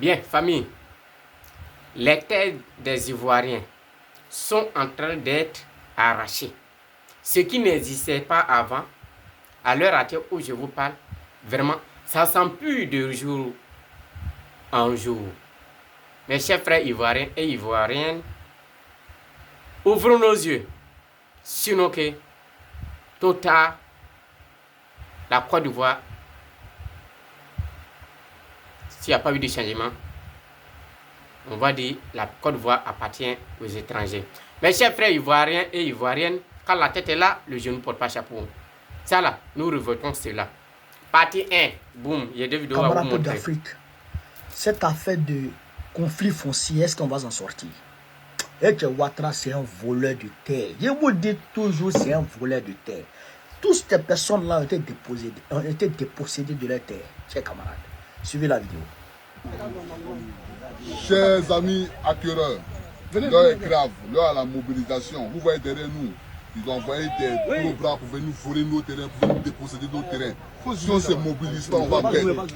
Bien, famille, les terres des Ivoiriens sont en train d'être arrachées. Ce qui n'existait pas avant, à l'heure à laquelle où je vous parle, vraiment, ça s'empule de jour en jour. Mes chers frères ivoiriens et ivoiriennes, ouvrons nos yeux, sinon que, tôt ou tard, la Côte d'Ivoire, s'il n'y a pas eu de changement, on va dire la Côte d'Ivoire appartient aux étrangers. Mes chers frères ivoiriens et ivoiriennes, quand la tête est là, le genou ne porte pas chapeau. Ça là, nous révoltons cela. Partie 1, boum, il y a deux vidéos à vous montrer. d'Afrique, cette affaire de conflit foncier, est-ce qu'on va s'en sortir? Et que Ouattara, c'est un voleur de terre. Je vous dis toujours, c'est un voleur de terre. Toutes ces personnes-là ont été dépossédées de leur terre. Chers camarades, suivez la vidéo. Chers amis acquéreurs, l'heure est grave, l'heure à la mobilisation. Vous voyez derrière nous, ils ont envoyé des gros bras pour venir voler nos terrains, pour venir déposséder nos terrains. Si on ne se mobilise pas, on va perdre.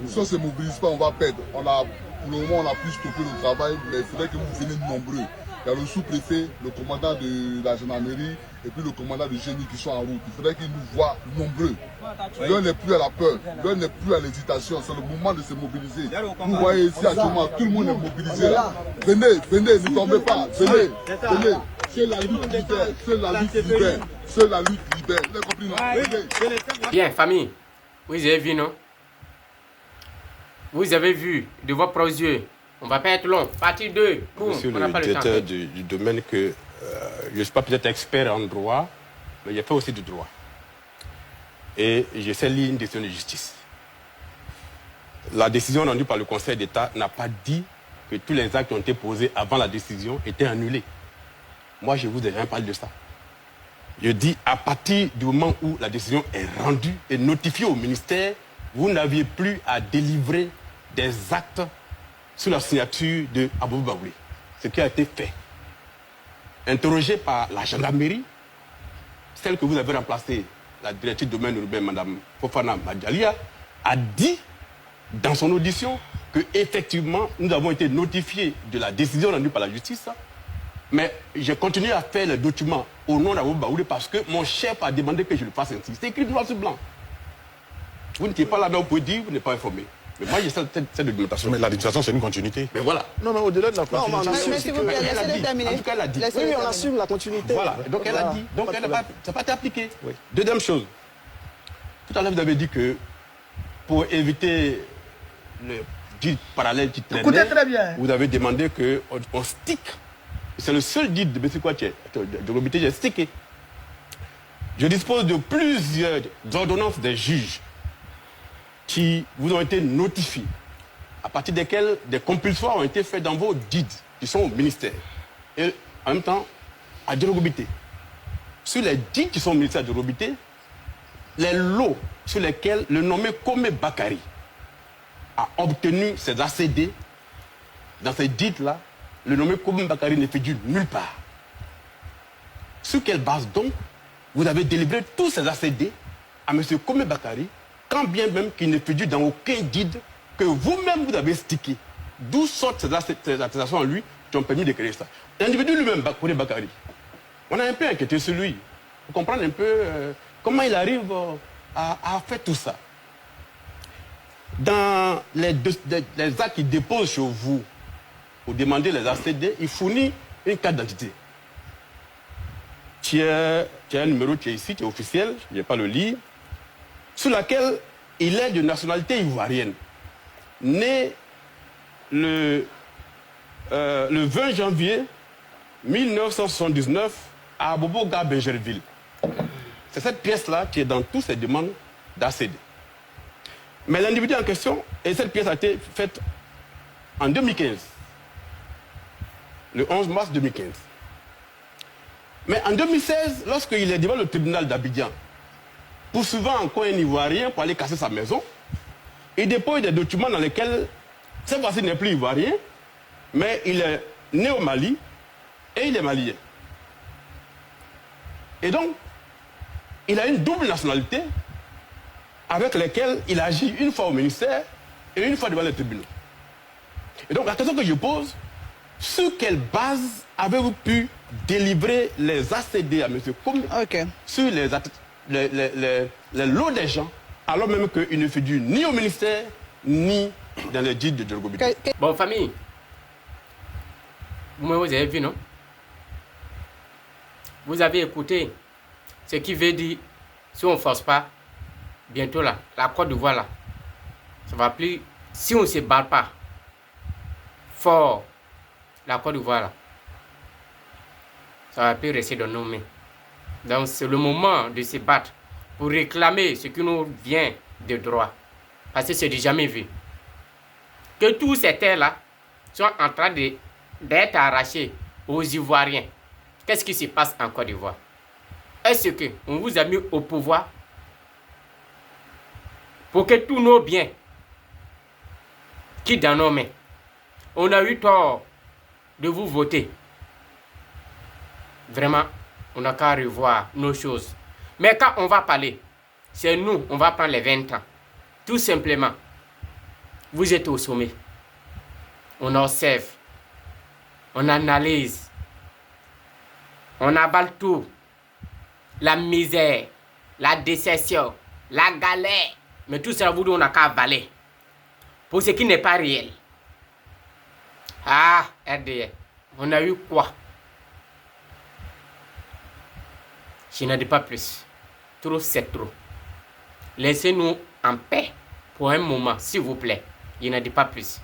Si on ne se mobilise pas, on va perdre. Pour le moment, on a pu stopper le travail, mais il faudrait que vous veniez nombreux. Il y a le sous-préfet, le commandant de la gendarmerie et puis le commandant du génie qui sont en route. Il faudrait qu'ils nous voient nombreux. L'heure n'est plus à la peur, l'heure n'est plus à l'hésitation, c'est le moment de se mobiliser. Vous voyez ici actuellement, tout le monde est mobilisé là. Venez, venez, ne tombez pas, venez, venez. C'est la lutte libère, c'est la lutte libère, c'est la lutte libère. Vous avez compris, non? Venez. Bien, famille, vous avez vu, non? Vous avez vu de vos propres yeux. On ne va pas être long. Partie 2. Boum, Monsieur on n'a le pas le temps. directeur du domaine, que je ne suis pas peut-être expert en droit, mais j'ai fait aussi du droit. Et je sais lire une décision de justice. La décision rendue par le Conseil d'État n'a pas dit que tous les actes qui ont été posés avant la décision étaient annulés. Moi, je vous ai rien parlé de ça. Je dis, à partir du moment où la décision est rendue et notifiée au ministère, vous n'aviez plus à délivrer des actes sous la signature de Abou Baoulé. Ce qui a été fait. Interrogé par la gendarmerie, celle que vous avez remplacée, la directrice du domaine urbain, Mme Fofana Madjalia, a dit dans son audition que effectivement nous avons été notifiés de la décision rendue par la justice, mais j'ai continué à faire les documents au nom d'Abou Baoulé parce que mon chef a demandé que je le fasse ainsi. C'est écrit noir sur blanc. Vous n'étiez pas là, mais vous pouvez dire, vous n'êtes pas informé. Mais moi, j'ai cette documentation. Mais la documentation, c'est une continuité. Mais voilà. Non, mais au-delà de la continuité. Mais s'il vous plaît, laissez-le terminer. En tout cas, elle a dit. Oui, Oui, on assume la continuité. Voilà. Donc, elle a dit. Donc, ça n'a pas été appliqué. Oui. Deuxième chose. Tout à l'heure, vous avez dit que pour éviter le dit parallèle qui traînait, Écoutez très bien. vous avez demandé qu'on stick. C'est le seul dit de M. Kouaché. De l'obité, j'ai stické. Je dispose de plusieurs ordonnances des juges qui vous ont été notifiés, à partir desquels des compulsoires ont été faits dans vos DID, qui sont au ministère, et en même temps à Djorobité. Sur les DID qui sont au ministère de Djorobité, les lots sur lesquels le nommé Kome Bakari a obtenu ses ACD, dans ces DID-là, le nommé Kome Bakari ne figure nulle part. Sur quelle base donc vous avez délivré tous ces ACD à M. Kome Bakari, quand bien même qu'il ne figure dans aucun guide que vous-même vous avez stické. D'où sortent ces attestations en lui qui ont permis de créer ça. L'individu lui-même, Kome Bakari, on a un peu inquiété sur lui. Pour comprendre un peu comment il arrive à faire tout ça. Dans les actes qu'il dépose chez vous pour demander les ACD, il fournit une carte d'identité. Tu as un numéro qui est ici, qui est officiel, je ne vais pas le lire, sur laquelle il est de nationalité ivoirienne, né le 20 janvier 1979 à Boboga, Benjerville. C'est cette pièce-là qui est dans toutes ces demandes d'ACD. Mais l'individu en question, et cette pièce a été faite en 2015, le 11 mars 2015. Mais en 2016, lorsqu'il est devant le tribunal d'Abidjan, poursuivant encore un Ivoirien pour aller casser sa maison, il dépose des documents dans lesquels, cette fois-ci, il n'est plus Ivoirien, mais il est né au Mali et il est malien. Et donc, il a une double nationalité avec laquelle il agit une fois au ministère et une fois devant les tribunaux. Et donc la question que je pose, sur quelle base avez-vous pu délivrer les ACD à M. Koum sur les lots des gens, alors même qu'il ne figure ni au ministère, ni dans les dits de Djorgobito? Bon, famille, vous avez vu, non? Vous avez écouté ce qui veut dire, si on ne force pas, bientôt là, la Côte d'Ivoire là, ça va plus, si on ne se bat pas fort, la Côte d'Ivoire là, ça va plus rester dans nos mains. Donc c'est le moment de se battre pour réclamer ce qui nous vient de droit. Parce que c'est du jamais vu. Que tous ces terres là sont en train d'être arrachés aux Ivoiriens. Qu'est-ce qui se passe en Côte d'Ivoire? Est-ce qu'on vous a mis au pouvoir pour que tous nos biens quittent dans nos mains? On a eu tort de vous voter. Vraiment, on n'a qu'à revoir nos choses. Mais quand on va parler, c'est nous, on va prendre les 20 ans. Tout simplement, vous êtes au sommet. On observe, on analyse, on avale tout. La misère, la décession, la galère. Mais tout ça, vous on n'a qu'à avaler. Pour ce qui n'est pas réel. Ah, RDR, on a eu quoi? Je n'en dis pas plus. Trop, c'est trop. Laissez-nous en paix pour un moment, s'il vous plaît. Je n'en dis pas plus.